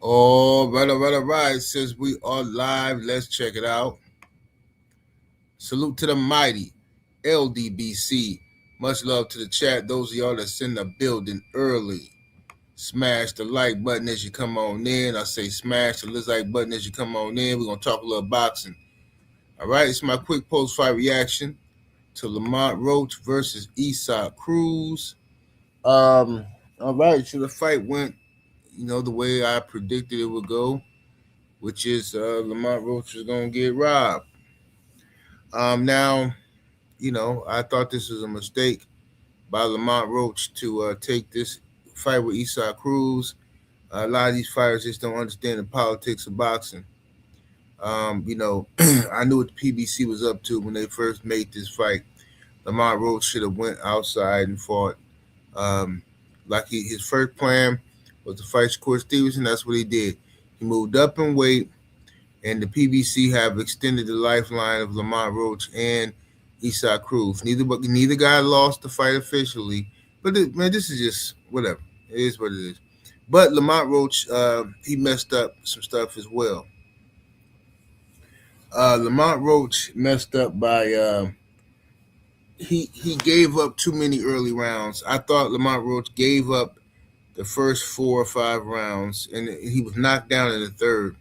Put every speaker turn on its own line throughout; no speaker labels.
All right. Since we are live, let's check it out. Salute to the mighty LDBC. Much love to the chat. Those of y'all that's in the building early. Smash the like button as you come on in. I say smash the like button as you come on in. We're going to talk a little boxing. All right. It's my quick post fight reaction to Lamont Roach versus Cruz. Um, all right. So the fight went, the way I predicted it would go, which is Lamont Roach is going to get robbed. Now, I thought this was a mistake by Lamont Roach to take this fight with Cruz. A lot of these fighters just don't understand the politics of boxing. I knew what the PBC was up to when they first made this fight. Lamont Roach should have went outside and fought. Um, his first plan was to fight Shakur Stevenson. That's what he did. He moved up in weight, and the PBC have extended the lifeline of Lamont Roach and Cruz. Neither guy lost the fight officially, but this is just whatever. It is what it is. But Lamont Roach, he messed up some stuff as well. Lamont Roach messed up by he gave up too many early rounds. I thought Lamont Roach gave up the first 4 or 5 rounds, and he was knocked down in the third.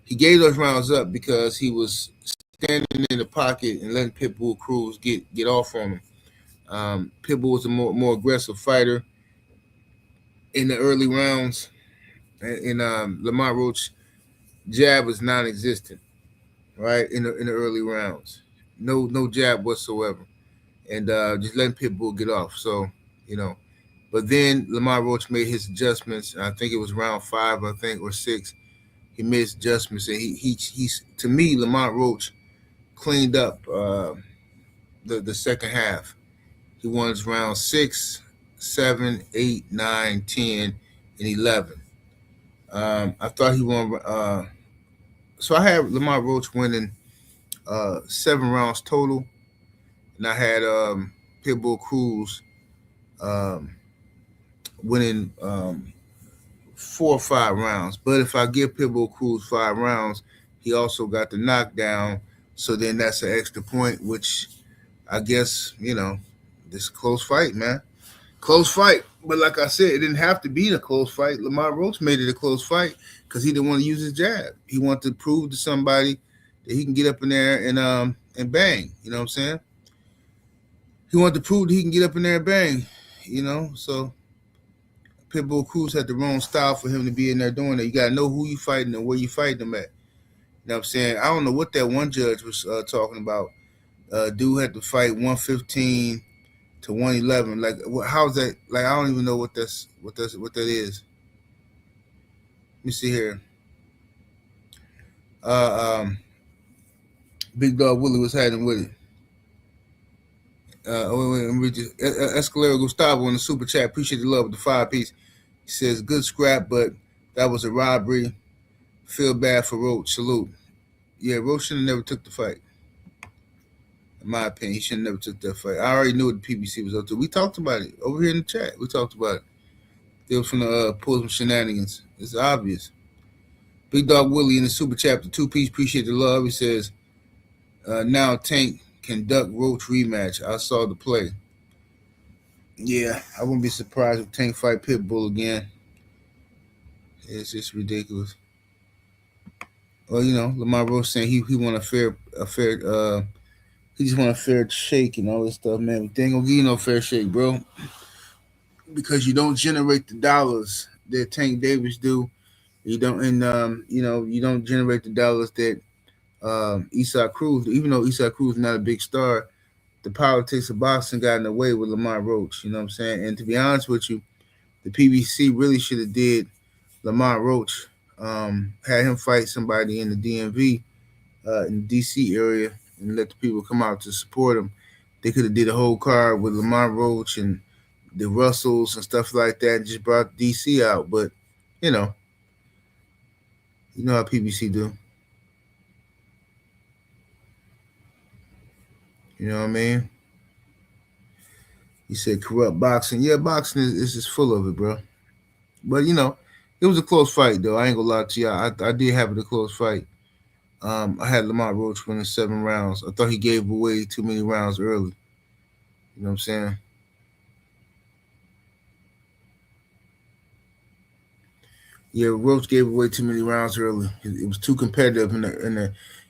He gave those rounds up because he was standing in the pocket and letting Pitbull Cruz get off on him. Pitbull was a more aggressive fighter in the early rounds, and Lamont Roach jab was non-existent, right, in the early rounds. No jab whatsoever, and just letting Pitbull get off. So, but then Lamont Roach made his adjustments. I think it was round 5, I think, or 6. He made his adjustments, and he's to me, Lamont Roach cleaned up the second half. He won his round 6, 7, 8, 9, 10, and 11. I thought he won. So I had Lamont Roach winning 7 rounds total, and I had Pitbull Cruz um, winning 4 or 5 rounds. But if I give Pitbull Cruz 5 rounds, he also got the knockdown. So then that's an extra point, which I guess, this close fight, man. Close fight. But like I said, it didn't have to be a close fight. Lamont Roach made it a close fight because he didn't want to use his jab. He wanted to prove to somebody that he can get up in there and bang. You know what I'm saying? He wanted to prove that he can get up in there and bang. So Pitbull Cruz had the wrong style for him to be in there doing that. You got to know who you fighting and where you fighting them at. You know what I'm saying? I don't know what that one judge was talking about. Dude had to fight 115 to 111. Like, how's that? Like, I don't even know what that is. Let me see here. Big Dog Willie was hiding with it. Escalero Gustavo in the super chat. Appreciate the love with the 5-piece. He says, good scrap, but that was a robbery. Feel bad for Roach. Salute. Yeah, Roach should have never took the fight. In my opinion, he should have never took that fight. I already knew what the PBC was up to. We talked about it over here in the chat. We talked about it. They were from the pull some shenanigans. It's obvious. Big Dog Willie in the super chat, the 2-piece. Appreciate the love. He says, now Tank can duck Roach rematch. I saw the play. Yeah, I wouldn't be surprised if Tank fight Pitbull again. It's just ridiculous. Well, Lamont Roach saying he want a fair he just want a fair shake and all this stuff, man. They ain't gonna give you no fair shake, bro, because you don't generate the dollars that Tank Davis do. You don't, and you don't generate the dollars that Cruz. Even though Cruz is not a big star, the politics of boxing got in the way with Lamont Roach. You know what I'm saying? And to be honest with you, the PBC really should have did Lamont Roach, had him fight somebody in the DMV, in the DC area, and let the people come out to support him. They could have did a whole card with Lamont Roach and the Russells and stuff like that, and just brought DC out. But you know how PBC do. You know what I mean? He said corrupt boxing. Yeah, boxing is just full of it, bro. But It was a close fight, though. I ain't gonna lie to you. I did have it a close fight. I had Lamont Roach winning 7 rounds. I thought he gave away too many rounds early. You know what I'm saying? Yeah, Roach gave away too many rounds early. It was too competitive,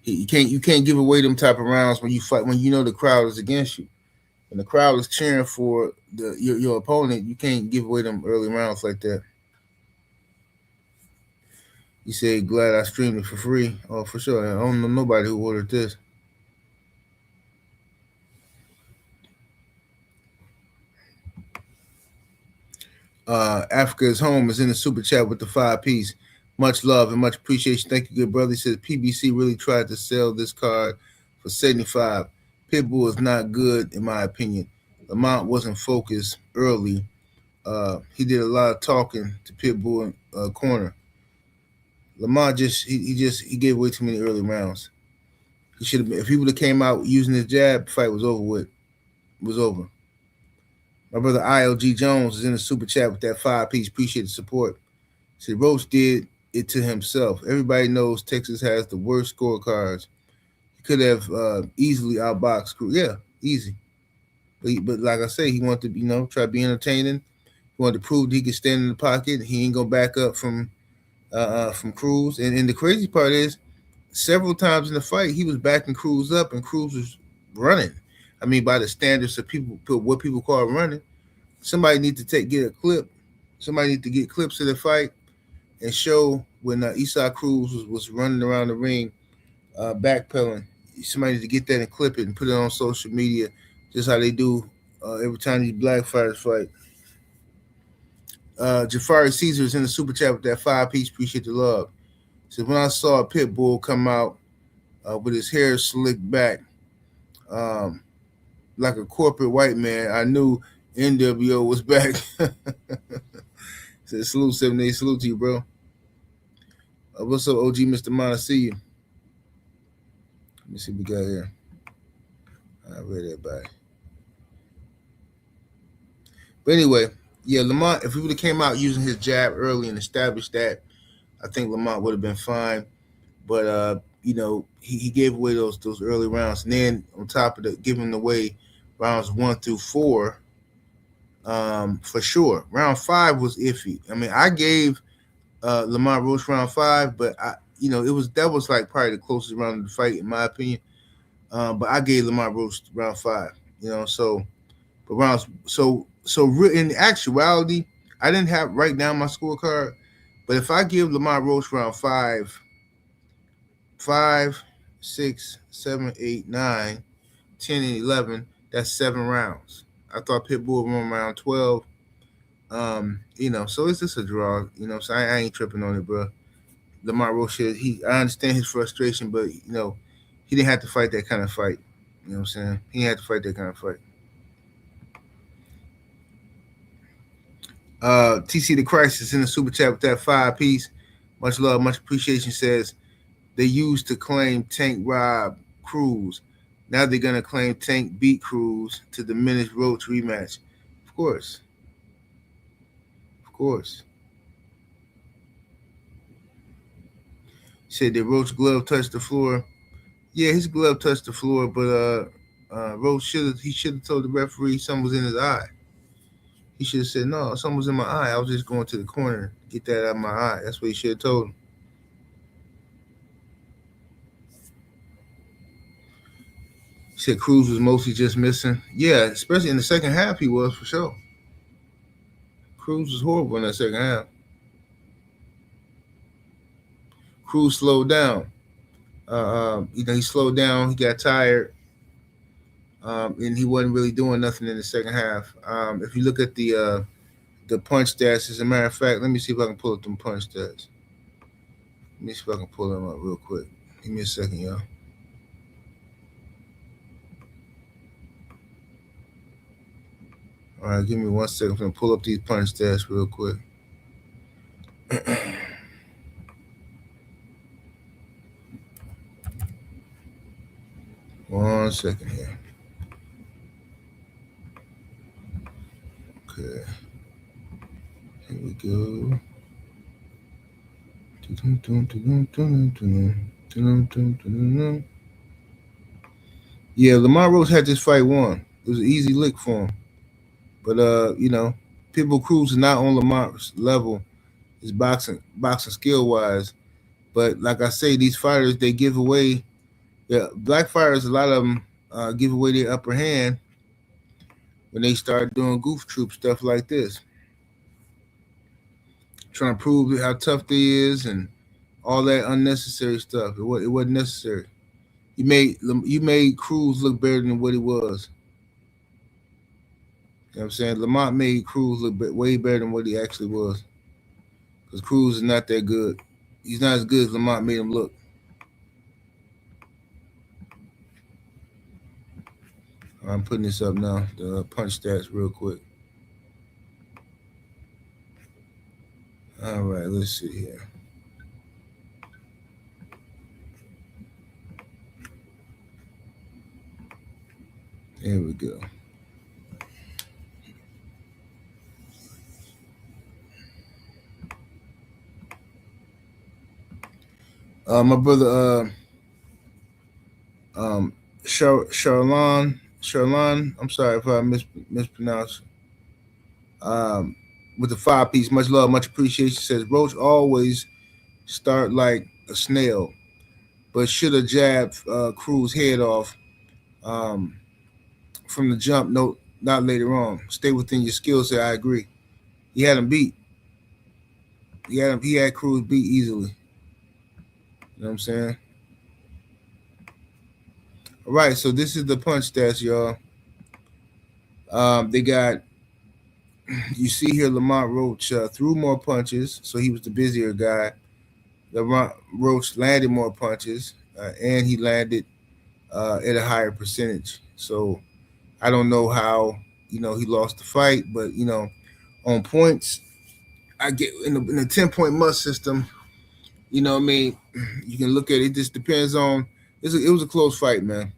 you can't give away them type of rounds when you fight when you know the crowd is against you. When the crowd is cheering for your opponent, you can't give away them early rounds like that. You say glad I streamed it for free. Oh, for sure. I don't know nobody who ordered this. Africa is home is in the super chat with the 5 piece. Much love and much appreciation. Thank you, good brother. He says PBC really tried to sell this card for 75. Pitbull is not good in my opinion. Lamont wasn't focused early. He did a lot of talking to Pitbull in corner. Lamont he gave away too many early rounds. He should have been, if he would have came out using his jab, the fight was over with. It was over. My brother ILG Jones is in the super chat with that 5 piece. Appreciate the support. See, Roach did it to himself. Everybody knows Texas has the worst scorecards. He could have easily outboxed Cruz. Yeah, easy. But like I say, he wanted to, try to be entertaining. He wanted to prove that he could stand in the pocket. He ain't gonna back up from Cruz. And the crazy part is, several times in the fight, he was backing Cruz up, and Cruz was running. I mean, by the standards of what people call running. Somebody need to get a clip. Somebody need to get clips of the fight and show when Isaac Cruz was running around the ring, backpedaling. Somebody need to get that and clip it and put it on social media, just how they do every time these black fighters fight. Jafari Caesar is in the super chat with that 5 piece. Appreciate the love. So when I saw Pitbull come out with his hair slicked back, like a corporate white man, I knew NWO was back. Said salute 7-8, salute to you, bro. What's up, OG Mr. Mon? I see you. Let me see what we got here. I read that back. But anyway, yeah, Lamont, if he would have came out using his jab early and established that, I think Lamont would have been fine. But he gave away those early rounds, and then on top of giving away rounds 1 through 4, for sure. Round 5 was iffy. I mean, I gave Lamont Roach round 5, but that was like probably the closest round of the fight in my opinion. But I gave Lamont Roach round 5. But rounds in actuality, I didn't have write down my scorecard. But if I give Lamont Roach round 5, 6, 7, 8, 9, 10, and 11, that's 7 rounds. I thought Pitbull won round 12. So it's just a draw. So I ain't tripping on it, bro. Lamont Roach, I understand his frustration, but he didn't have to fight that kind of fight. You know what I'm saying? He didn't have to fight that kind of fight. TC the Crisis in the super chat with that 5 piece. Much love, much appreciation. Says they used to claim Tank robbed Cruz. Now they're gonna claim Tank beat Cruz to diminish Roach rematch. Of course. Said that Roach glove touched the floor. Yeah, his glove touched the floor, but Roach should have told the referee something was in his eye. He should have said, no, something was in my eye. I was just going to the corner, get that out of my eye. That's what he should have told him. He said Cruz was mostly just missing. Yeah, especially in the second half, he was for sure. Cruz was horrible in that second half. Cruz slowed down. He slowed down. He got tired. And he wasn't really doing nothing in the second half. If you look at the punch stats, as a matter of fact, let me see if I can pull up them punch stats. Let me see if I can pull them up real quick. Give me a second, y'all. All right, give me 1 second. I'm going to pull up these punch stats real quick. 1 second here. Okay. Here we go. Yeah, Lamont Roach had this fight won. It was an easy lick for him. But Pitbull Cruz is not on Lamont's level, is boxing skill wise. But like I say, these fighters they give away. Yeah, black fighters, a lot of them give away their upper hand when they start doing goof troop stuff like this, trying to prove how tough they is and all that unnecessary stuff. It wasn't necessary. You made Cruz look better than what he was. You know what I'm saying? Lamont made Cruz look way better than what he actually was. Because Cruz is not that good. He's not as good as Lamont made him look. I'm putting this up now, the punch stats real quick. All right, let's see here. Here we go. My brother, Charlon. I'm sorry if I mispronounced. With the 5-piece, much love, much appreciation. Says Roach always start like a snail, but should have jabbed Cruz head off um, from the jump. No, not later on. Stay within your skill set. I agree. He had him beat. He had Cruz beat easily. You know what I'm saying? All right, so this is the punch stats, y'all. They got, you see here, Lamont Roach threw more punches, so he was the busier guy. Lamont Roach landed more punches, and he landed at a higher percentage. So I don't know how he lost the fight, but on points, I get in the 10-point must system. You know what I mean? You can look at it. It just depends on. It was a close fight, man.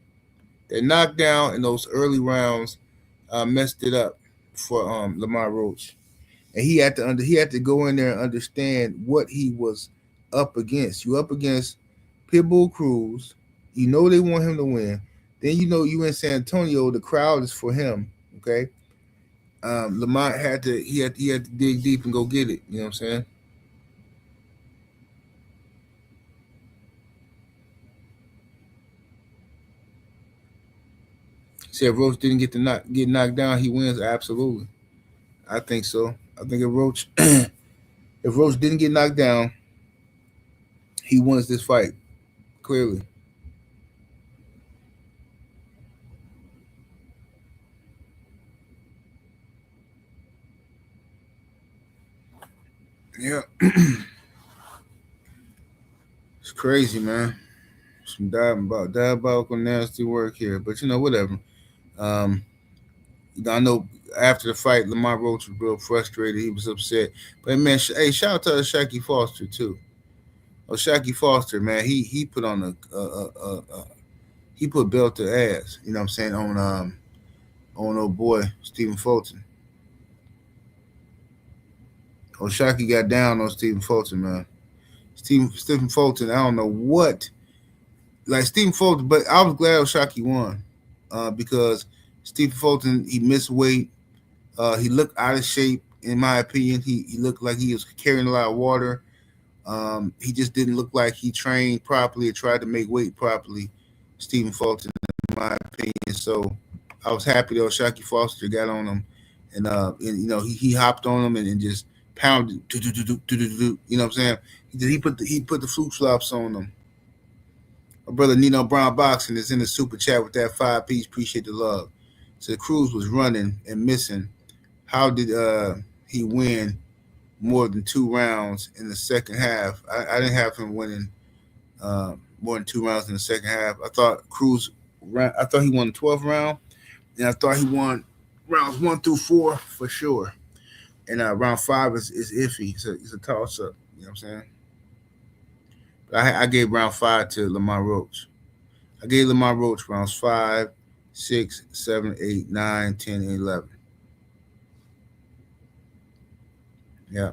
That knockdown in those early rounds messed it up for Lamont Roach, and he had to go in there and understand what he was up against. You up against Pitbull Cruz. You know they want him to win. Then you in San Antonio. The crowd is for him. Okay. Lamont had to dig deep and go get it. You know what I'm saying? See, if Roach didn't get knocked down, he wins. Absolutely, I think so. I think if Roach didn't get knocked down, he wins this fight clearly. Yeah, it's crazy, man. Some diabolical nasty work here, but whatever. Um, I know after the fight, Lamont Roach was real frustrated. He was upset. But man, hey, shout out to Shaky Foster too. Oh, Shaky Foster, man, he put on he put belt to ass. You know what I'm saying on old boy Stephen Fulton. Oh, Shaky got down on Stephen Fulton, man. Stephen Fulton, I don't know what like Stephen Fulton, but I was glad Shaky won because Stephen Fulton he missed weight. He looked out of shape, in my opinion. He looked like he was carrying a lot of water. He just didn't look like he trained properly or tried to make weight properly. Stephen Fulton, in my opinion. So I was happy that Shaky Foster got on him, and he hopped on him and just pounded. You know what I'm saying? He put the flute flops on him. My brother Nino Brown Boxing is in the super chat with that 5-piece. Appreciate the love. So Cruz was running and missing. How did he win more than 2 rounds in the second half? I didn't have him winning more than 2 rounds in the second half. I thought he won the 12th round, and I thought he won rounds 1 through 4 for sure. And round 5 is iffy. It's a toss up. You know what I'm saying? I gave round 5 to Lamont Roach. I gave Lamont Roach rounds 5, 6, 7, 8, 9, 10, and 11. Yeah.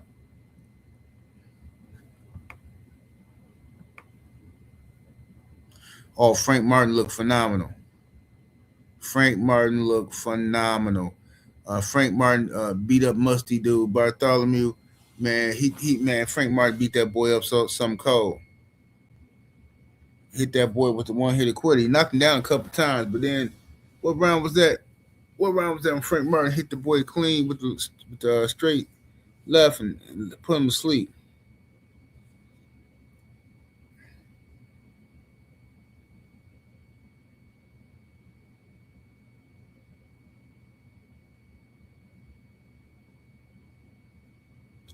Oh, Frank Martin looked phenomenal. Frank Martin looked phenomenal. Frank Martin beat up Musty Dude Bartholomew. Man, man, Frank Martin beat that boy up some cold. Hit that boy with the one hitter quitter. He knocked him down a couple times, but then what round was that? What round was that when Frank Martin hit the boy clean with the straight left and put him to sleep?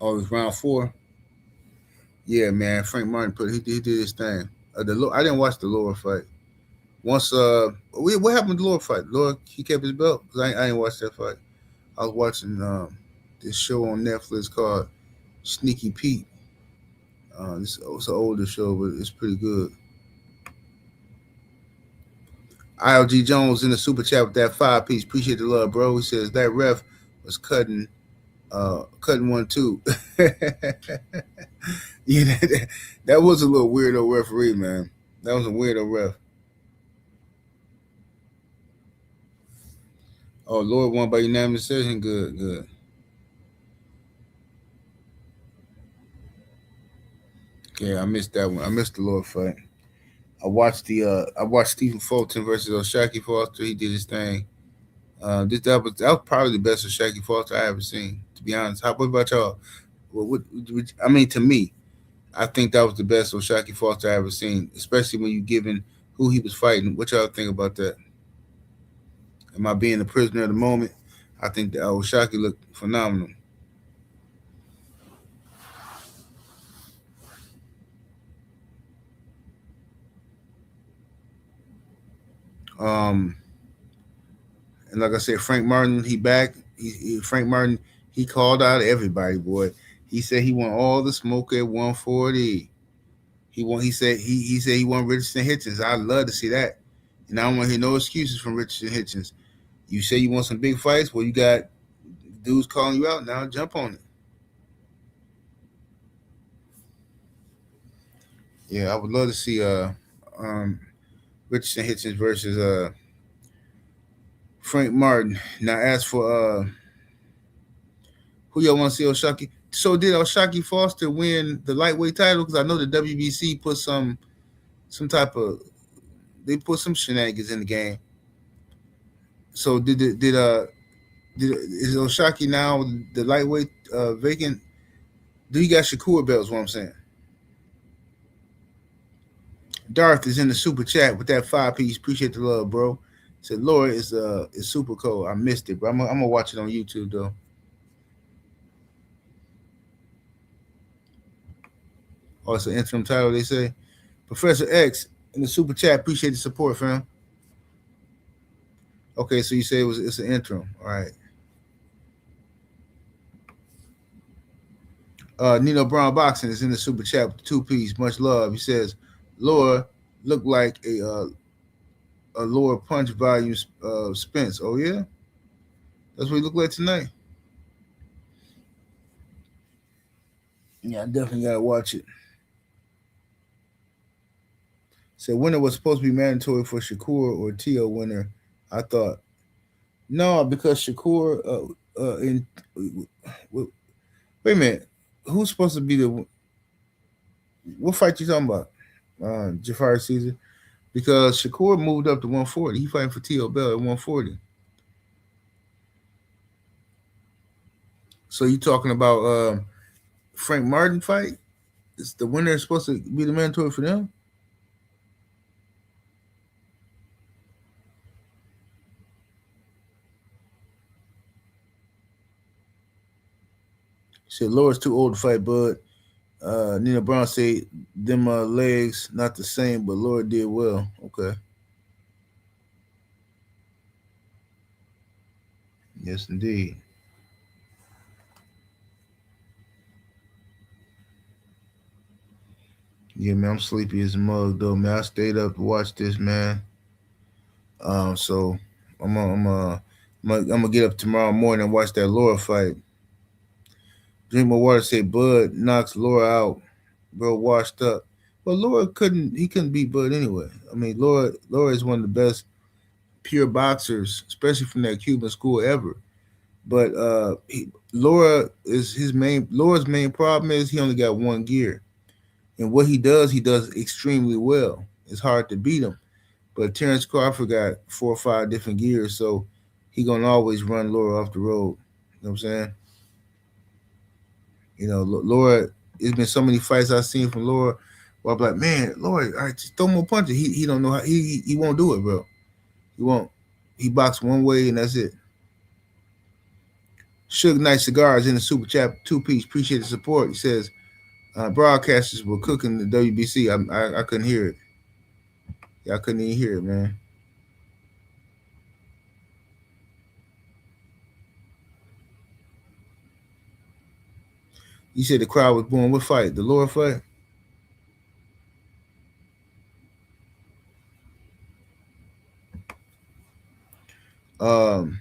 Oh, it was round four. Yeah, man, Frank Martin he did his thing. I didn't watch the lower fight. Once what happened to the lower fight? Lower he kept his belt because I didn't watch that fight. I was watching this show on Netflix called Sneaky Pete. It's an older show, but it's pretty good. ILG Jones in the super chat with that 5 piece. Appreciate the love, bro. He says that ref was cutting one too. Yeah, that was a little weirdo referee, man. That was a weirdo ref. Oh, Lord won by unanimous decision. Good, good. Yeah, I missed that one. I missed the Lord fight. I watched Stephen Fulton versus O'Shaquie Foster. He did his thing. That was probably the best O'Shaquie Foster I ever seen. To be honest, what about y'all? I mean, to me, I think that was the best O'Shaquie Foster I ever seen. Especially when you given who he was fighting. What y'all think about that? Am I being a prisoner of the moment? I think that O'Shaquie looked phenomenal. Um, and like I said, Frank Martin, he back. Frank Martin, he called out everybody, boy. He said he want all the smoke at 140. He said he want Richardson Hitchens. I'd love to see that. And I don't want to hear no excuses from Richardson Hitchens. You say you want some big fights, well, you got dudes calling you out now. Jump on it. Yeah, I would love to see um Richardson Hitchens versus Frank Martin. Now, as for who y'all want to see O'Shaquie? So did O'Shaquie Foster win the lightweight title? Because I know the WBC put some type of they put some shenanigans in the game. So did is O'Shaquie now the lightweight vacant? Do he got Shakur belts? What I'm saying. Darth is in the super chat with that 5 piece. Appreciate the love, bro. Said Laura is super cool. I missed it, but I'm gonna watch it on YouTube though. Oh, it's an interim title, they say. Professor X in the super chat. Appreciate the support, fam. Okay, so you say it's an interim. All right. Nino Brown Boxing is in the super chat with the 2 piece. Much love. He says, Laura looked like a lower punch volume Spence. Oh yeah, that's what he looked like tonight. Yeah, I definitely gotta watch it. So winner was supposed to be mandatory for Shakur or Tio winner. I thought no, because Shakur in wait a minute, who's supposed to be the what fight you talking about? Jafar Caesar, because Shakur moved up to 140. He fighting for T.O. Bell at 140. So you talking about Frank Martin fight? Is the winner supposed to be the mandatory for them? Said Laura's too old to fight Bud. Nina Brown said them legs not the same, but Laura did well. Okay. Yes, indeed. Yeah, man, I'm sleepy as a mug though, man. I stayed up to watch this, man. So I'm gonna get up tomorrow morning and watch that Laura fight. Drink my water. Say Bud knocks Laura out, bro. Washed up. Well, Laura couldn't beat Bud anyway. I mean, Laura is one of the best pure boxers, especially from that Cuban school ever. But Laura's main problem is he only got one gear, and what he does extremely well. It's hard to beat him. But Terrence Crawford got 4 or 5 different gears, so he gonna always run Laura off the road. You know what I'm saying? Laura. It's been so many fights I've seen from Laura where I'm like, man, Laura, all right, just throw more punches. He don't know how he won't do it, bro. He won't. He boxed one way and that's it. Suge Knight Cigars in the super chat 2 piece. Appreciate the support. He says broadcasters were cooking the WBC. I couldn't hear it. Yeah, I couldn't even hear it, man. You said the crowd was born. What fight? The Laura fight? Um,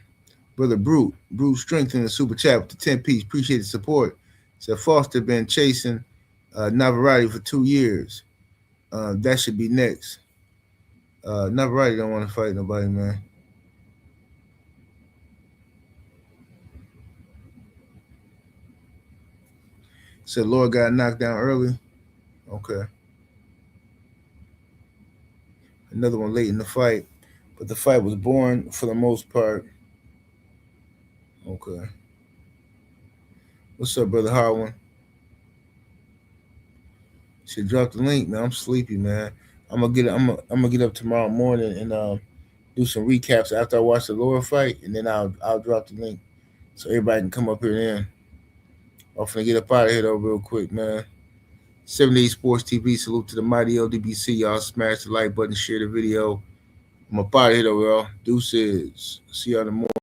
Brother Brute Strength in the super chat with the 10 piece. Appreciate the support. Said Foster been chasing Navarrete for 2 years. That should be next. Navarrete don't want to fight nobody, man. Said Laura got knocked down early. Okay. Another one late in the fight. But the fight was boring for the most part. Okay. What's up, Brother Harwin? Should drop the link, man. I'm sleepy, man. I'm gonna get up tomorrow morning and do some recaps after I watch the Laura fight, and then I'll drop the link so everybody can come up here then. I'm finna get up out of here though real quick, man. 78 Sports TV. Salute to the mighty LDBC. Y'all smash the like button, share the video. I'm up out of here though, y'all. Deuces. See y'all in the morning.